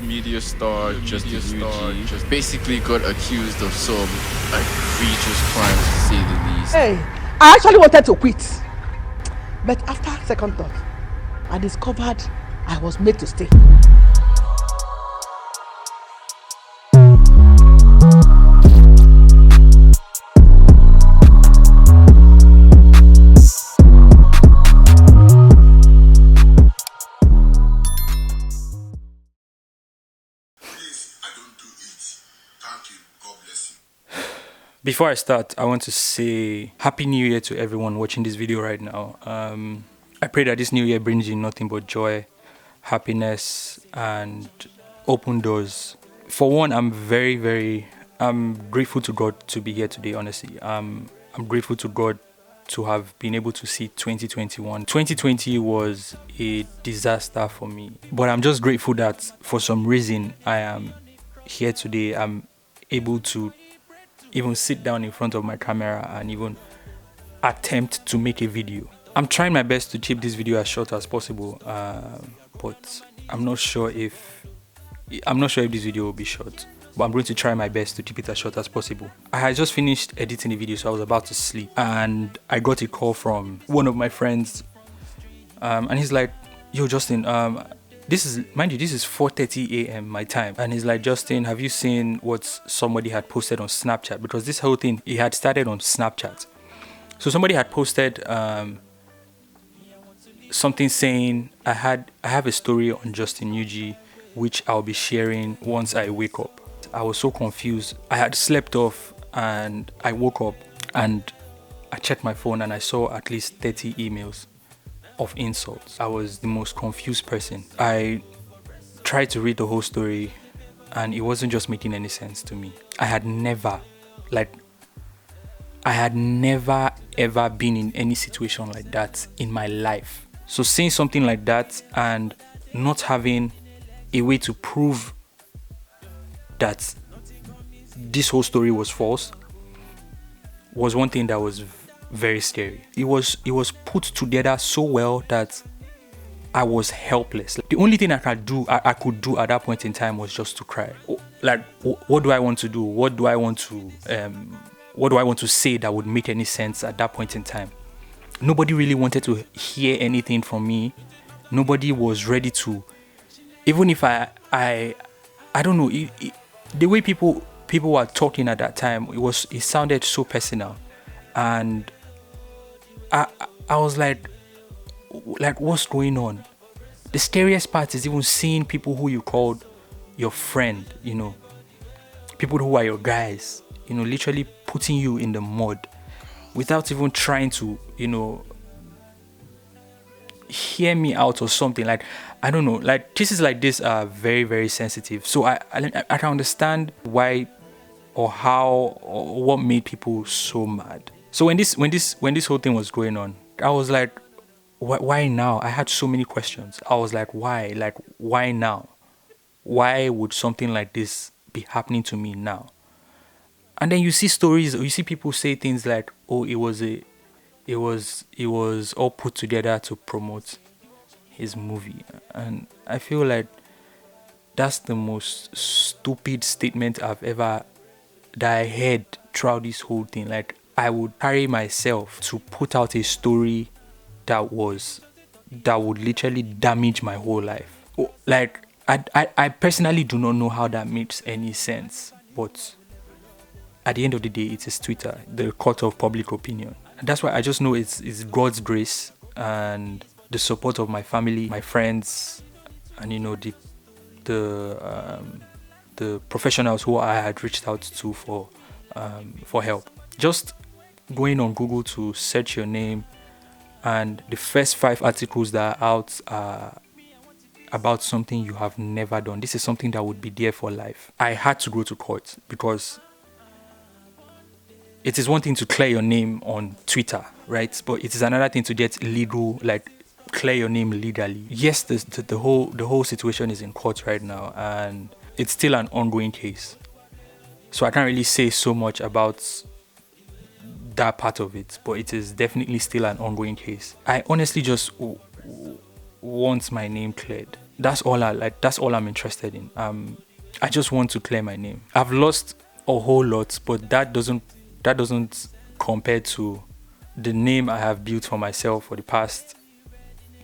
media star Justin Yuji just basically got accused of some egregious crimes, to say the least. Hey, I actually wanted to quit, but after second thought, I discovered I was made to stay. Before I start, I want to say Happy New Year to everyone watching this video right now. I pray that this new year brings you nothing but joy, happiness, and open doors. For one, I'm grateful to God to be here today, honestly. I'm grateful to God to have been able to see 2021. 2020 was a disaster for me, but I'm just grateful that for some reason I am here today. I'm able to even sit down in front of my camera and even attempt to make a video. I'm trying my best to keep this video as short as possible, but I'm not sure if this video will be short, but I'm going to try my best to keep it as short as possible. I had just finished editing the video, so I was about to sleep, and I got a call from one of my friends, and he's like, "Yo, Justin, this is 4:30 a.m. my time," and he's like, "Justin, have you seen what somebody had posted on Snapchat?" Because this whole thing, it had started on Snapchat. So somebody had posted something saying, I have a story on Justin Yuji which I'll be sharing once I wake up. I was so confused. I had slept off and I woke up and I checked my phone and I saw at least 30 emails of insults. I was the most confused person. I tried to read the whole story and it wasn't just making any sense to me. I had never ever been in any situation like that in my life. So saying something like that and not having a way to prove that this whole story was false was one thing that was very scary. It was put together so well that I was helpless. The only thing I could do at that point in time was just to cry. Like, what do I want to do? What do I want to say that would make any sense at that point in time? Nobody really wanted to hear anything from me. Nobody was ready to, even if I don't know, the way people were talking at that time, it sounded so personal, and I was like, what's going on? The scariest part is even seeing people who you called your friend, people who are your guys, literally putting you in the mud without even trying to, hear me out or something. Like, I don't know, like cases like this are very, very sensitive. So I can understand why or how or what made people so mad. So when this whole thing was going on, I was like, why now? I had so many questions. I was like, why? Like, why now? Why would something like this be happening to me now? And then you see stories, you see people say things like, oh, it was all put together to promote his movie. And I feel like that's the most stupid statement that I heard throughout this whole thing. Like, I would carry myself to put out a story that would literally damage my whole life. Like, I personally do not know how that makes any sense, but at the end of the day, it is Twitter, the court of public opinion. And that's why I just know it's God's grace and the support of my family, my friends, and the professionals who I had reached out to for help. Just going on Google to search your name, and the first 5 articles that are out are about something you have never done. This is something that would be there for life. I had to go to court because it is one thing to clear your name on Twitter, right? But it is another thing to get legal, like clear your name legally. Yes, the whole situation is in court right now, and it's still an ongoing case. So I can't really say so much about that part of it, but it is definitely still an ongoing case. I honestly just want my name cleared. that's all I'm interested in. I just want to clear my name. I've lost a whole lot, but that doesn't compare to the name I have built for myself for the past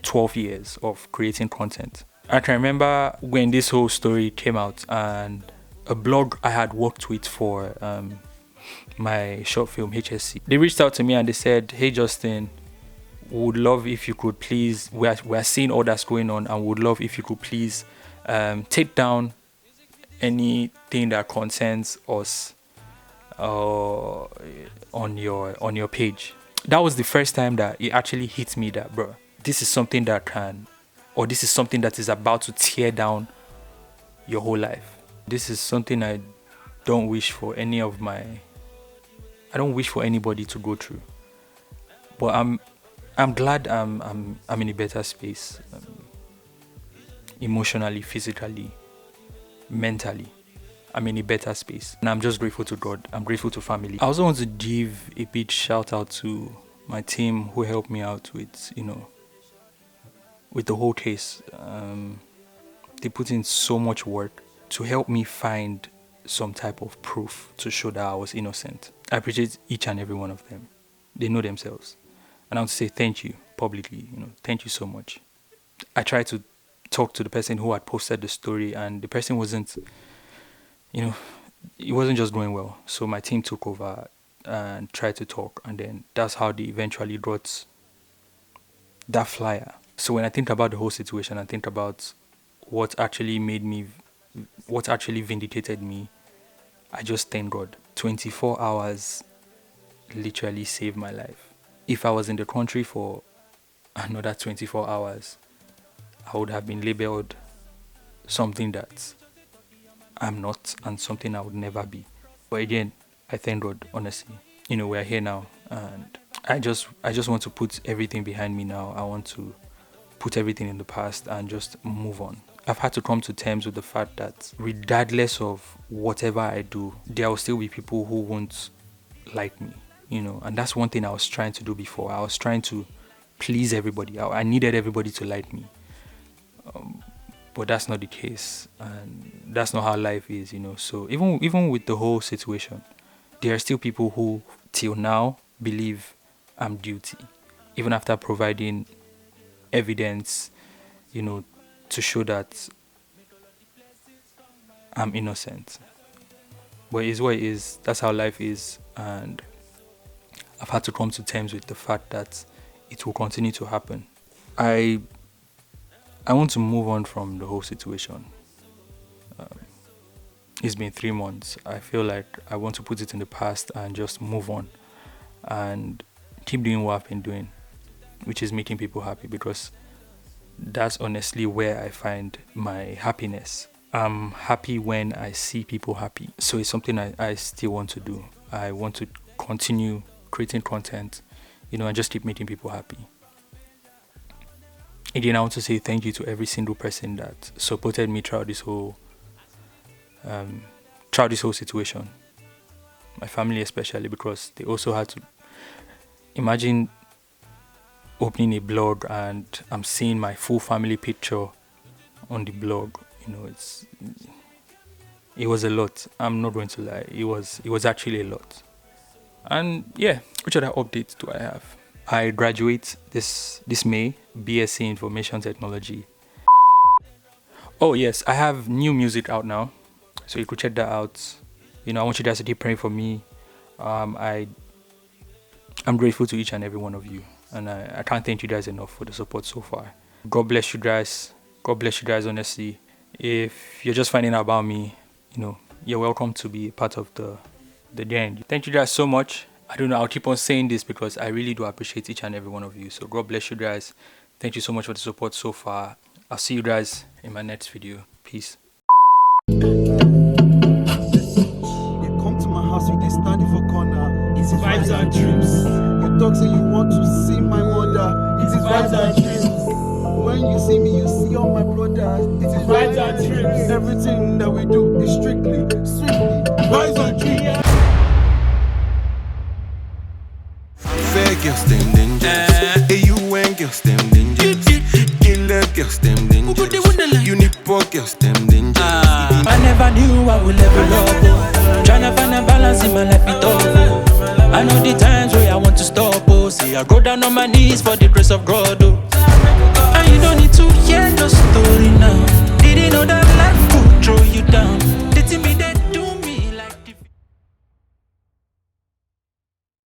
12 years of creating content. I can remember when this whole story came out, and a blog I had worked with for my short film HSC, they reached out to me and they said, "Hey Justin, would love if you could please, we're seeing all that's going on, and would love if you could please take down anything that concerns us on your page." That was the first time that it actually hit me that, bro, this is something this is something that is about to tear down your whole life. This is something I don't wish for anybody to go through. But I'm glad I'm in a better space, emotionally, physically, mentally. I'm in a better space, and I'm just grateful to God. I'm grateful to family. I also want to give a big shout out to my team who helped me out with the whole case. They put in so much work to help me find some type of proof to show that I was innocent. I appreciate each and every one of them. They know themselves. And I want to say thank you publicly. Thank you so much. I tried to talk to the person who had posted the story, and the person wasn't, it wasn't just going well. So my team took over and tried to talk, and then that's how they eventually got that flyer. So when I think about the whole situation, I think about what actually vindicated me, I just thank God. 24 hours literally saved my life. If I was in the country for another 24 hours, I would have been labeled something that I'm not, and something I would never be. But again, I thank God, honestly. We're here now, and I just want to put everything behind me now. I want to put everything in the past and just move on. I've had to come to terms with the fact that regardless of whatever I do, there will still be people who won't like me, and that's one thing I was trying to do before. I was trying to please everybody. I needed everybody to like me. But that's not the case, and that's not how life is, So even with the whole situation, there are still people who till now believe I'm guilty, even after providing evidence, to show that I'm innocent. But it is what it is. That's how life is, and I've had to come to terms with the fact that it will continue to happen. I want to move on from the whole situation. It's been 3 months. I feel like I want to put it in the past and just move on and keep doing what I've been doing, which is making people happy, because that's honestly where I find my happiness. I'm happy when I see people happy. So it's something I still want to do. I want to continue creating content, and just keep making people happy. Again, I want to say thank you to every single person that supported me throughout this whole situation. My family especially, because they also had to imagine opening a blog and I'm seeing my full family picture on the blog. It was a lot. I'm not going to lie. It was actually a lot. And yeah, which other updates do I have? I graduate this May, BSc Information Technology. Oh yes, I have new music out now, so you could check that out. I want you guys to keep praying for me. I'm grateful to each and every one of you, and I can't thank you guys enough for the support so far. God bless you guys. God bless you guys, honestly. If you're just finding out about me, you're welcome to be part of the gang. Thank you guys so much. I don't know, I'll keep on saying this because I really do appreciate each and every one of you. So God bless you guys. Thank you so much for the support so far. I'll see you guys in my next video. Peace. They come to my house, they stand for corner. It is vibes and dreams. You talk say you want to see my mother. It is vibes and dreams. When you see me, you see all my brothers. It is vibes and dreams. Everything that we do is strictly vibes and dreams. Fair girls, them dangerous. Hey, you and girls, them dangerous. Killer girls, them dangerous. never knew I would level up. Oh. Tryna find a balance in my life, it all. Oh. I know the times where I want to stop. Oh, see, I go down on my knees for the grace of God. Oh.